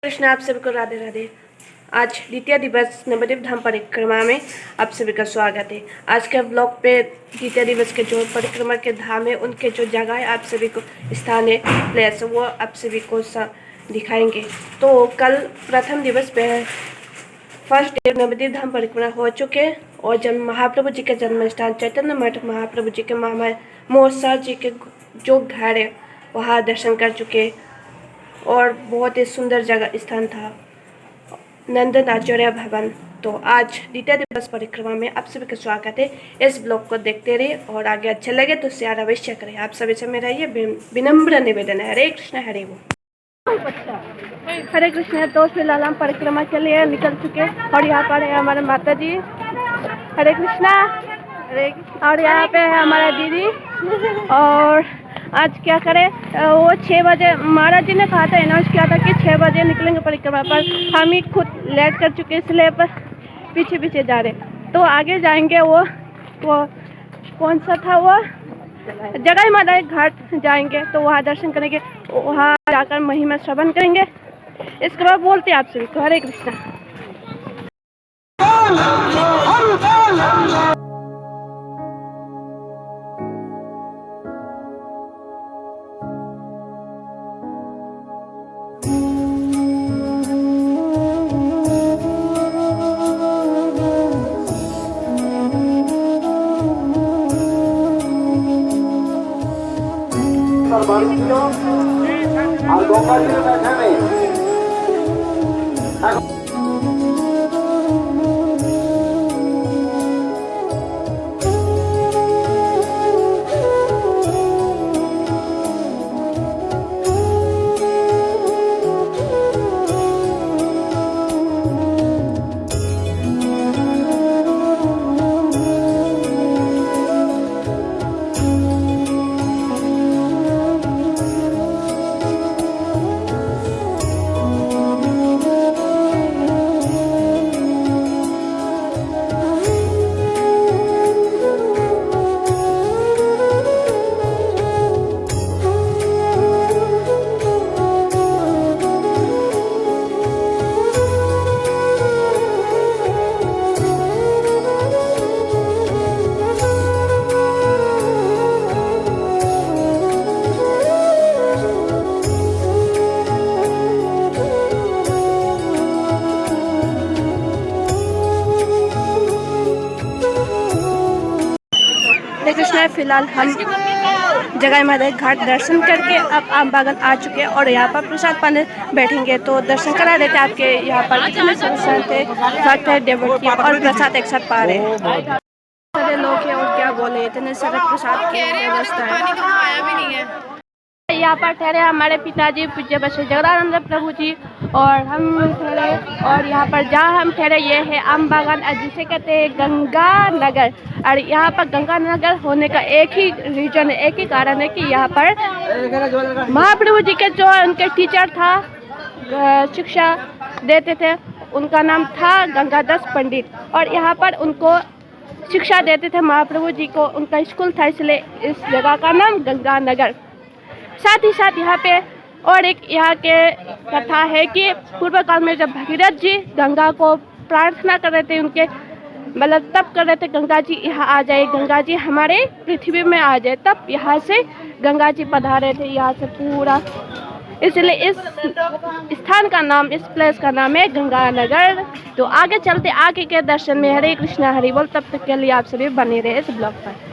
कृष्ण, आप सभी को राधे राधे। आज द्वितीय दिवस नवद्वीप धाम परिक्रमा में आप सभी का स्वागत है। आज के ब्लॉग पे द्वितीय दिवस के जो परिक्रमा के धाम है, उनके जो जगह है, आप सभी को स्थान है, प्लेस, वो आप सभी को दिखाएंगे। तो कल प्रथम दिवस पे फर्स्ट डे नवद्वीप धाम परिक्रमा हो चुके और जब महाप्रभु जी के जन्म स्थान चैतन्य मठ, महाप्रभु जी के मामा महोत्सव जी के जो घर है, वहाँ दर्शन कर चुके और बहुत ही सुंदर जगह स्थान था नंदन आचार्य भवन। तो आज द्वितीय दिवस परिक्रमा में आप सभी का स्वागत है। इस ब्लॉग को देखते रहिए और आगे अच्छा लगे तो शेयर अवश्य करें। आप सभी से मेरा ये विनम्र निवेदन है। हरे कृष्ण हरे वो हरे कृष्ण। तो फिलहाल हम परिक्रमा के लिए निकल चुके और यहाँ पर है हमारे माता जी। हरे कृष्णा। और यहाँ पे है हमारा दीदी। और आज क्या करें, वो 6 बजे महाराज जी ने कहा था, अनाउंस किया था कि 6 बजे निकलेंगे परिक्रमा पर। हम ही खुद लेट कर चुके, इसलिए पर पीछे पीछे जा रहे। तो आगे जाएंगे, वो कौन सा था, वो जगह माता घाट जाएंगे, तो वहाँ दर्शन करेंगे, वहाँ जाकर महिमा श्रवण करेंगे। इसके बाद बोलते हैं आप सभी को हरे कृष्णा। और गंगा जी में बैठे नहीं। कृष्ण। फिलहाल हम जगह माता घाट दर्शन करके अब आम बागान आ चुके हैं और यहाँ पर प्रसाद पाने बैठेंगे। तो दर्शन करा देते आपके यहाँ पर कितने संत है, भक्त है, देवकी और प्रसाद एक साथ पा रहे हैं। सारे लोग हैं और क्या बोले, इतने सारे प्रसाद की व्यवस्था है। यहाँ पर ठहरे हमारे पिताजी पूज्य श्री जगदानंद प्रभु जी और हम ठहरे। और यहाँ पर जहाँ हम ठहरे ये है आम बागान, जिसे कहते हैं गंगा नगर। और यहाँ पर गंगा नगर होने का एक ही रीजन है, एक ही कारण है कि यहाँ पर महाप्रभु जी के जो उनके टीचर था, शिक्षा देते थे, उनका नाम था गंगादास पंडित। और यहाँ पर उनको शिक्षा देते थे महाप्रभु जी को, उनका स्कूल था, इसलिए इस जगह का नाम गंगा नगर। साथ ही साथ यहाँ पे और एक यहाँ के कथा है कि पूर्व काल में जब भगीरथ जी गंगा को प्रार्थना कर रहे थे, उनके मतलब तप कर रहे थे, गंगा जी यहाँ आ जाए, गंगा जी हमारे पृथ्वी में आ जाए, तब यहाँ से गंगा जी पधारे थे यहाँ से पूरा। इसलिए इस स्थान का नाम, इस प्लेस का नाम है गंगा नगर। तो आगे चलते आगे के दर्शन में। हरे कृष्णा हरि बोल। तब तक के लिए आप सभी बने रहे इस ब्लॉग पर।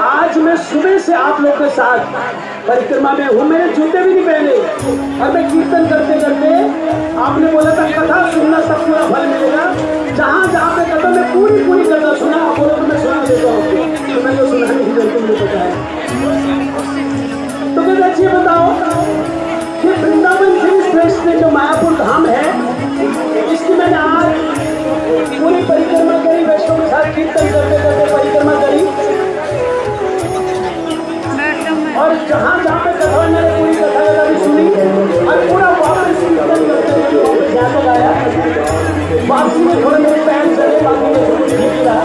आज मैं सुबह से आप लोग के साथ परिक्रमा में हूँ, मैंने जूते भी नहीं पहने और मैं कीर्तन करते करते, आपने बोला था कथा सुनना तब पूरा फल मिलेगा, जहाँ जहाँ पे कथा मैं पूरी पूरी कथा सुना, आप बोलो तो मैं सुना देता हूँ, तो मैं तो सुनाने की जरूरत मुझे पता है। तो फिर अच्छी बताओ कि वृंदावन से श्रेष्ठ में जो मायापुर धाम है, इसकी मैंने आज पूरी परिक्रमा करी, वैष्णव के साथ कीर्तन करते करते परिक्रमा करी, और जहाँ जहाँ पे कथा मैंने पूरी कथा भी सुनी और पूरा वापस कीर्तन करते हुए वापस आया। वापसी में थोड़े मेरे पैर चले, बाकी में थोड़ी ठीक रहा।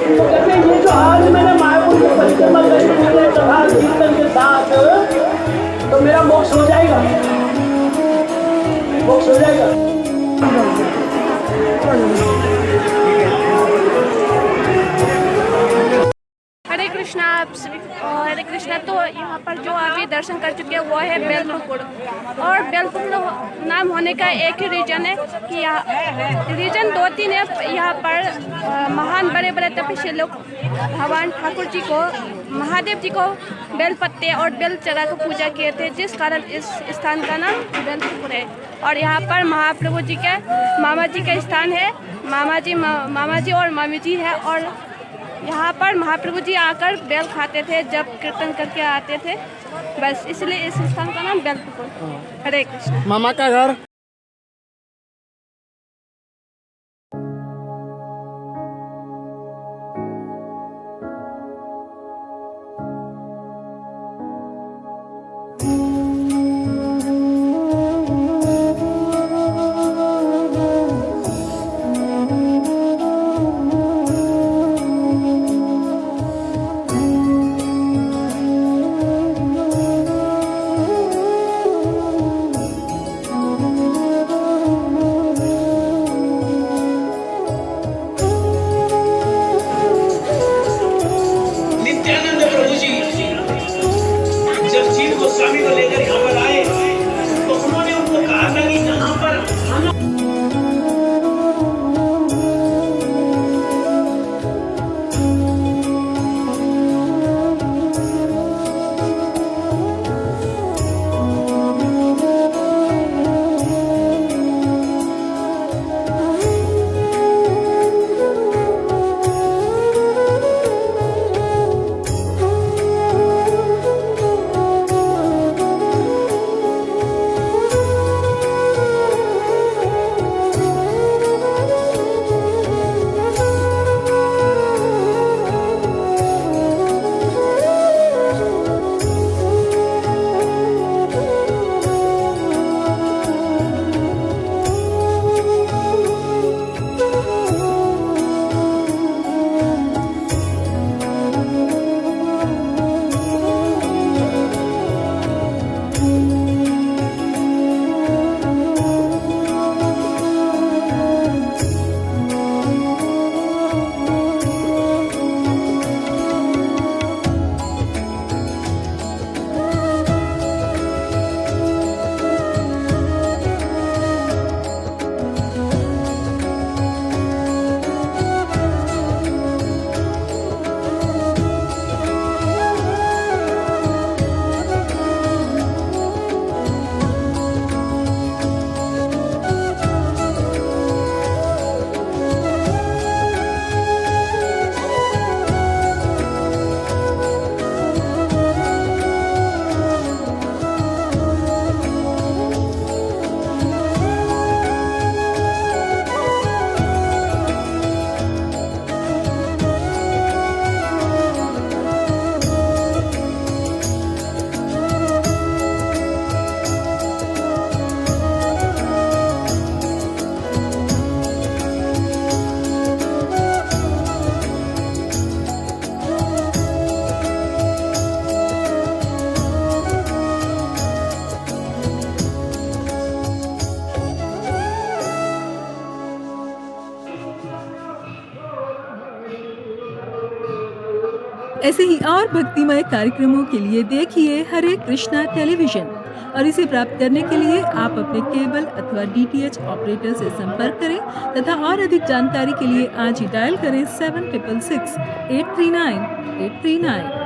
तो कहते हैं ये जो आज मैंने मायापुर की परिक्रमा करी पूरे कथा कीर्तन के साथ, तो मेरा मोक्ष हो जाएगा, मोक्ष हो जाएगा। हरे कृष्णा आप सभी हरे कृष्णा। तो यहाँ पर जो अभी दर्शन कर चुके हैं वो है बेलपुर, और बेलपुर नाम होने का एक ही रीजन है कि यहाँ रीजन 2-3 है। यहाँ पर महान बड़े बड़े तपस्वी लोग भगवान ठाकुर जी को, महादेव जी को बेल पत्ते और बेल चढ़ा कर पूजा किए थे, जिस कारण इस स्थान का नाम बेलपुर है। और यहाँ पर महाप्रभु जी के मामा जी का स्थान है, मामा जी और मामी जी है, और यहाँ पर महाप्रभु जी आकर बेल खाते थे जब कीर्तन करके आते थे, बस इसलिए इस स्थान का नाम बेलपुर। हरे कृष्ण। मामा का घर ऐसे ही और भक्तिमय कार्यक्रमों के लिए देखिए हरे कृष्णा टेलीविजन और इसे प्राप्त करने के लिए आप अपने केबल अथवा DTH ऑपरेटर से संपर्क करें तथा और अधिक जानकारी के लिए आज ही डायल करें 7666 839 839।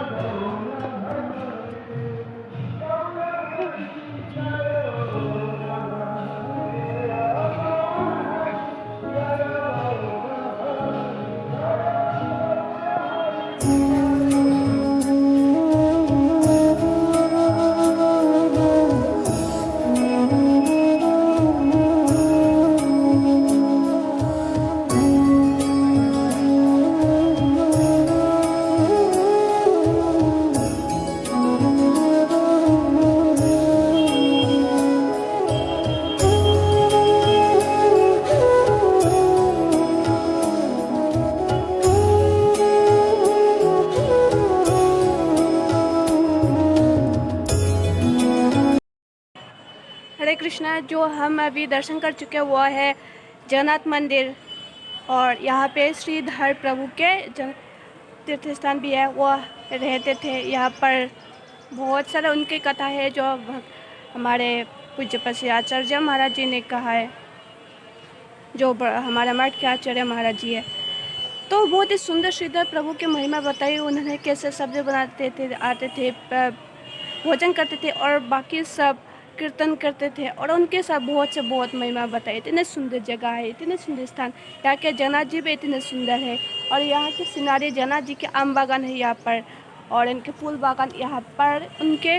हरे कृष्णा। जो हम अभी दर्शन कर चुके वो है जगन्नाथ मंदिर और यहाँ पे श्रीधर प्रभु के तीर्थ स्थान भी है। वो रहते थे यहाँ पर। बहुत सारा उनकी कथा है जो हमारे पूज्य पश्री आचार्य महाराज जी ने कहा है, जो हमारा मठ के आचार्य महाराज जी है। तो बहुत ही सुंदर श्रीधर प्रभु की महिमा बताई उन्होंने, कैसे सब्जी बनाते थे, आते थे, भोजन करते थे और बाकी सब कीर्तन करते थे और उनके साथ बहुत महिमा बताई। इतने सुंदर जगह है, इतने सुंदर स्थान। यहाँ के जगन्नाथ जी भी इतने सुंदर है और यहाँ के सिनारे जगन्नाथ जी के आम बागान है यहाँ पर और इनके फूल बागान यहाँ पर। उनके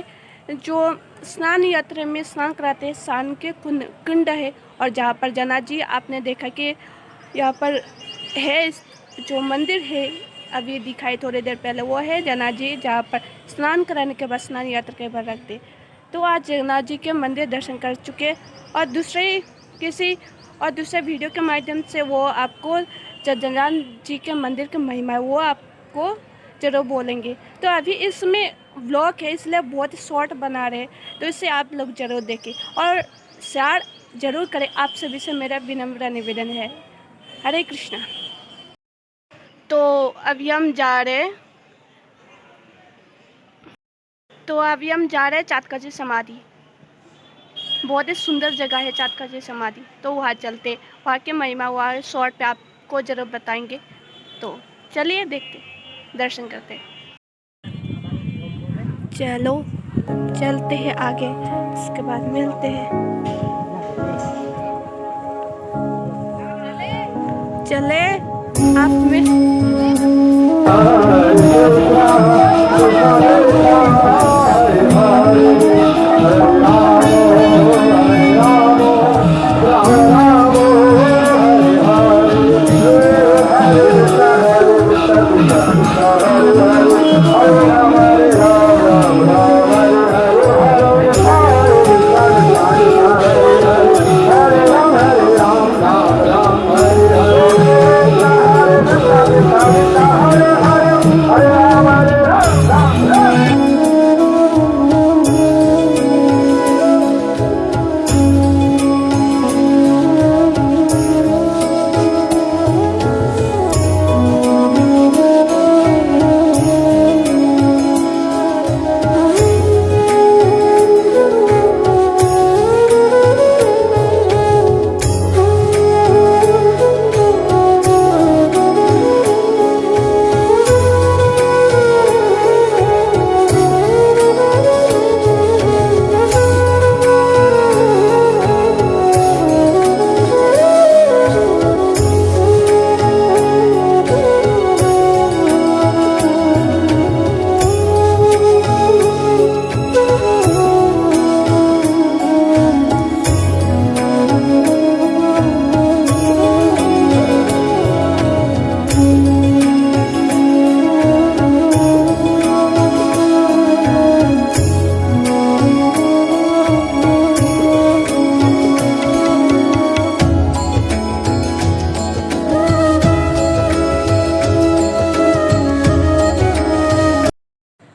जो स्नान यात्रा में स्नान कराते हैं, स्नान के कुंड है और जहाँ पर जगन्नाथ जी आपने देखा कि यहाँ पर है जो मंदिर है अभी दिखाई थोड़ी देर पहले, वो है जगन्नाथ जी जहाँ पर स्नान कराने के बाद स्नान यात्रा के बाद रखते। तो आज जगन्नाथ जी के मंदिर दर्शन कर चुके और दूसरे वीडियो के माध्यम से वो आपको जगन्नाथ जी के मंदिर की महिमा है वो आपको ज़रूर बोलेंगे। तो अभी इसमें व्लॉग है इसलिए बहुत शॉर्ट बना रहे, तो इसे आप लोग ज़रूर देखें और शेयर ज़रूर करें। आप सभी से मेरा विनम्र निवेदन है। हरे कृष्णा। तो अभी हम जा रहे चातकाजी समाधि। बहुत ही सुंदर जगह है चातकाजी समाधि, तो वहाँ चलते, वहाँ की महिमा वहाँ शॉर्ट पे आपको ज़रूर बताएंगे। तो चलिए देखते, दर्शन करते। चलो चलते हैं आगे, इसके बाद मिलते हैं। चले आप में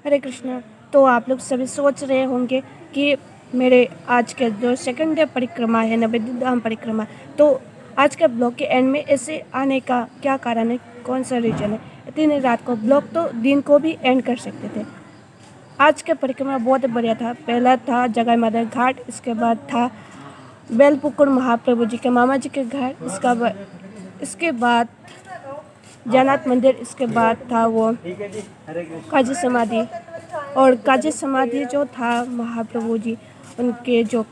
हरे कृष्णा। तो आप लोग सभी सोच रहे होंगे कि मेरे आज के जो सेकंड डे परिक्रमा है, नवद्वीप धाम परिक्रमा, तो आज के ब्लॉग के एंड में ऐसे आने का क्या कारण है, कौन सा रीजन है। इतनी रात को ब्लॉग तो दिन को भी एंड कर सकते थे। आज का परिक्रमा बहुत बढ़िया था। पहला था जगाई माता घाट, इसके बाद था बेलपुकुर महाप्रभु जी के मामा जी के घर, इसके बाद जगन्नाथ मंदिर, इसके बाद था वो काजी समाधि। और काजी समाधि जो था महाप्रभु जी उनके जो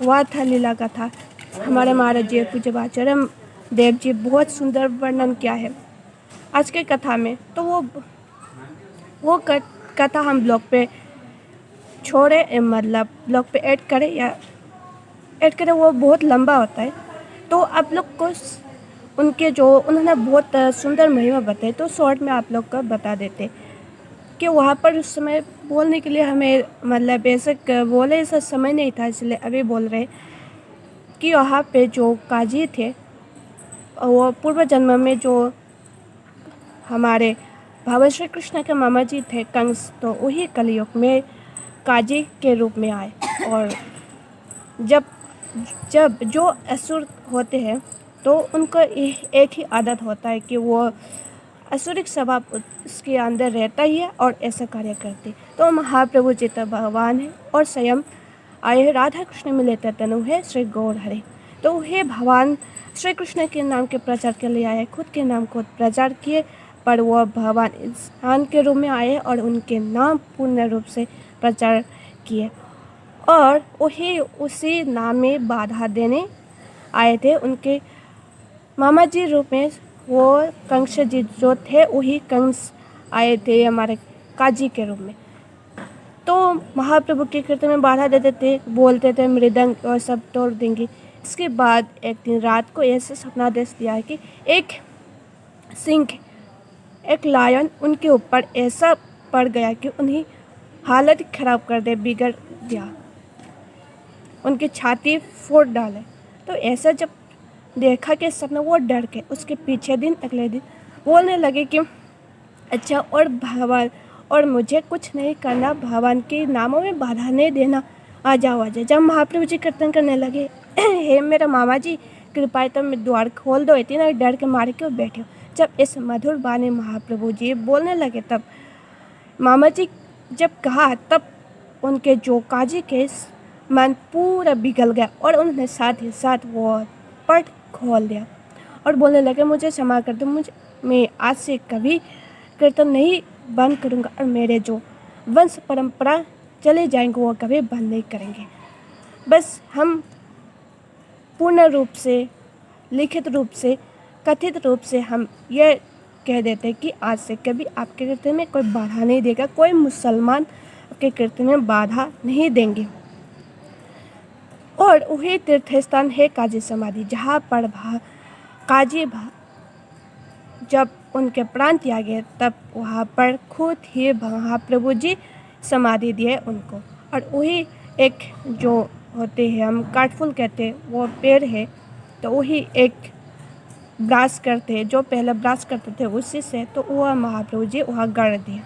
वह था लीला का था। हमारे महाराज जी पूज्य आचार्य देव जी बहुत सुंदर वर्णन किया है आज के कथा में। तो वो कथा हम ब्लॉग पे छोड़े, मतलब ब्लॉग पे ऐड करें वो बहुत लंबा होता है। तो आप लोग को उनके जो उन्होंने बहुत सुंदर महिमा बताई, तो शॉर्ट में आप लोग को बता देते कि वहाँ पर उस समय बोलने के लिए हमें मतलब बेशक बोले ऐसा समय नहीं था, इसलिए अभी बोल रहे कि वहाँ पे जो काजी थे वो पूर्व जन्म में जो हमारे भगवान श्री कृष्ण के मामा जी थे कंस, तो वही कलयुग में काजी के रूप में आए। और जब जो असुर होते हैं तो उनको एक ही आदत होता है कि वो असुरिक स्वभाव उसके अंदर रहता ही है और ऐसा कार्य करते। तो महाप्रभु जी तो भगवान है और स्वयं आए राधा कृष्ण में लेते तनु है श्री गौर हरे। तो हे भगवान श्री कृष्ण के नाम के प्रचार के लिए आए, खुद के नाम को प्रचार किए, पर वह भगवान इंसान के रूप में आए और उनके नाम पूर्ण रूप से प्रचार किए। और वही उसी नाम में बाधा देने आए थे उनके मामा जी रूप में। वो कंस जी जो थे वही कंस आए थे हमारे काजी के रूप में। तो महाप्रभु के कीर्तन में बाधा देते थे, बोलते थे मृदंग और सब तोड़ देंगे। इसके बाद एक दिन रात को ऐसे सपनादेश दिया कि एक सिंह, एक लायन उनके ऊपर ऐसा पड़ गया कि उन्हें हालत खराब कर दे, बिगड़ गया, उनकी छाती फोड़ डाले। तो ऐसा जब देखा कि सपना, वो डर के उसके पीछे दिन अगले दिन बोलने लगे कि अच्छा और भगवान और मुझे कुछ नहीं करना, भगवान के नामों में बाधा नहीं देना, आ जाओ। जब महाप्रभु जी कीर्तन करने लगे, हे मेरा मामा जी कृपा है तो मैं द्वार खोल दो, इतना डर के मारे क्यों बैठे हो। जब इस मधुर बानी महाप्रभु जी बोलने लगे, तब मामा जी जब कहा, तब उनके जो काजी के मन पूरा बिगल गया और उन्होंने साथ ही साथ वो पट खोल दिया और बोलने लगे मुझे क्षमा कर दो, मैं आज से कभी कीर्तन नहीं बंद करूँगा और मेरे जो वंश परंपरा चले जाएंगे वो कभी बंद नहीं करेंगे। बस हम पूर्ण रूप से, लिखित रूप से, कथित रूप से हम ये कह देते कि आज से कभी आपके कीर्तन में कोई बाधा नहीं देगा, कोई मुसलमान आपके कीर्तन में बाधा नहीं देंगे। और वही तीर्थ स्थान है काजी समाधि, जहाँ पर जब उनके प्राण त्यागे तब वहाँ पर खुद ही महाप्रभु जी समाधि दिए उनको। और वही एक जो होते हैं हम काठफूल कहते हैं, वो पेड़ है, तो वही एक ब्रास करते हैं, जो पहले ब्रास करते थे उसी से, तो वह महाप्रभु जी वहाँ गढ़ दिए।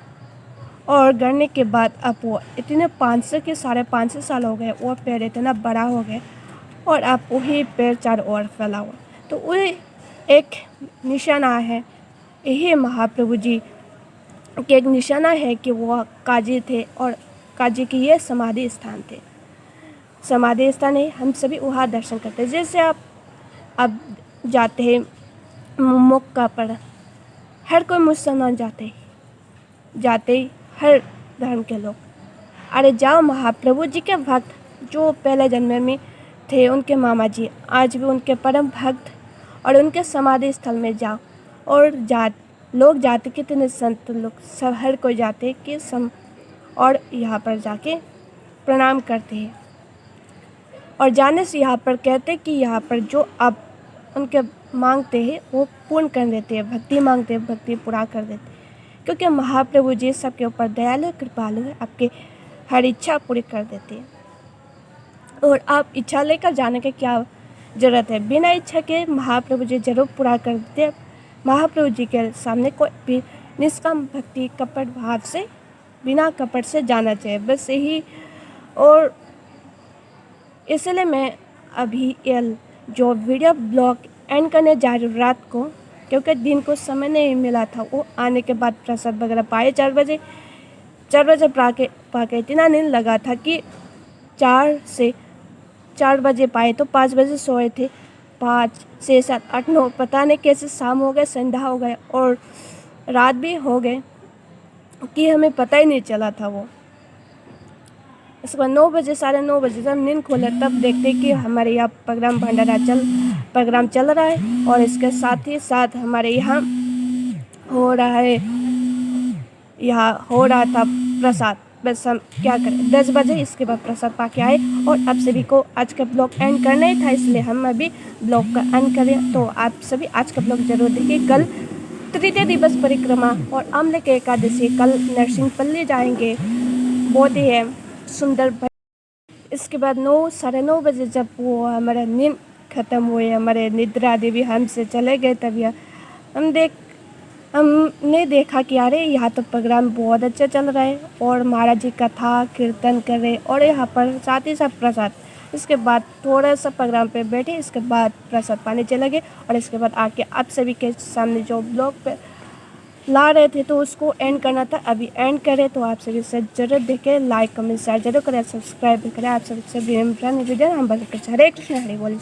और गढ़ने के बाद अब वो इतने 500 के 550 साल हो गए, वो पेड़ इतना बड़ा हो गया और अब वही पेड़ चारों ओर फैला हुआ। तो वही एक निशाना है, यही महाप्रभु जी के एक निशाना है कि वो काजी थे और काजी की ये समाधि स्थान थे। समाधि स्थान है, हम सभी वहाँ दर्शन करते हैं। जैसे आप अब जाते हैं मक्का पर, हर कोई मुसलमान जाते ही हर धर्म के लोग, अरे जाओ महाप्रभु जी के भक्त जो पहले जन्म में थे, उनके मामा जी आज भी उनके परम भक्त, और उनके समाधि स्थल में जाओ। और लोग जाते, कितने संत लोग सब हर कोई जाते कि और यहाँ पर जाके प्रणाम करते हैं। और जाने से यहाँ पर कहते कि यहाँ पर जो आप उनके मांगते हैं वो पूर्ण कर देते हैं, भक्ति मांगते हैं भक्ति पूरा कर देते हैं, क्योंकि महाप्रभु जी सबके ऊपर दयालु कृपालु है, आपके हर इच्छा पूरी कर देते हैं। और आप इच्छा लेकर जाने की क्या ज़रूरत है, बिना इच्छा के महाप्रभु जी जरूर पूरा कर देते हैं। महाप्रभु जी के सामने कोई भी निष्काम भक्ति कपट भाव से, बिना कपट से जाना चाहिए, बस यही। और इसलिए मैं अभी ये जो वीडियो ब्लॉग एंड करने जा रही हूँ रात को, क्योंकि दिन को समय नहीं मिला था। वो आने के बाद प्रसाद वगैरह पाए 4 बजे पाके इतना नींद लगा था कि 4 बजे पाए तो 5 बजे सोए थे। 5, 6, 7, 8, 9 पता नहीं कैसे शाम हो गए, संध्या हो गए और रात भी हो गए कि हमें पता ही नहीं चला था वो। इसके बाद 9 बजे, साढ़े 9 बजे जब नींद खोले तब देखते कि हमारे यहाँ प्रोग्राम चल रहा है और इसके साथ ही साथ हमारे यहाँ हो रहा था प्रसाद। बस हम क्या करें, 10 बजे इसके बाद प्रसाद पाके आए और आप सभी को आज का ब्लॉग एंड करना ही था, इसलिए हम अभी ब्लॉग का एंड करें। तो आप सभी आज का ब्लॉग जरूर देखिए। कल तृतीय दिवस परिक्रमा और अम्ल के एकादशी, कल नरसिंहपल्ली जाएंगे, बहुत ही है सुंदर। इसके बाद 9, साढ़े 9 बजे जब वो हमारा नींद खत्म हुए, हमारे निद्रा देवी हमसे चले गए, तब हमने देखा कि अरे यहाँ तो प्रोग्राम बहुत अच्छा चल रहा है और महाराज जी कथा कीर्तन कर रहे और यहाँ पर साथ ही साथ प्रसाद। इसके बाद थोड़ा सा प्रोग्राम पे बैठे, इसके बाद प्रसाद पाने चले गए और इसके बाद आके आप सभी के सामने जो ब्लॉग पे ला रहे थे तो उसको एंड करना था, अभी एंड करें। तो आप सभी से जरूर देखें, लाइक कमेंट शेयर जरूर करें, सब्सक्राइब भी करें। आप सभी से वीडियो हम हरे कृष्ण हरे बोल।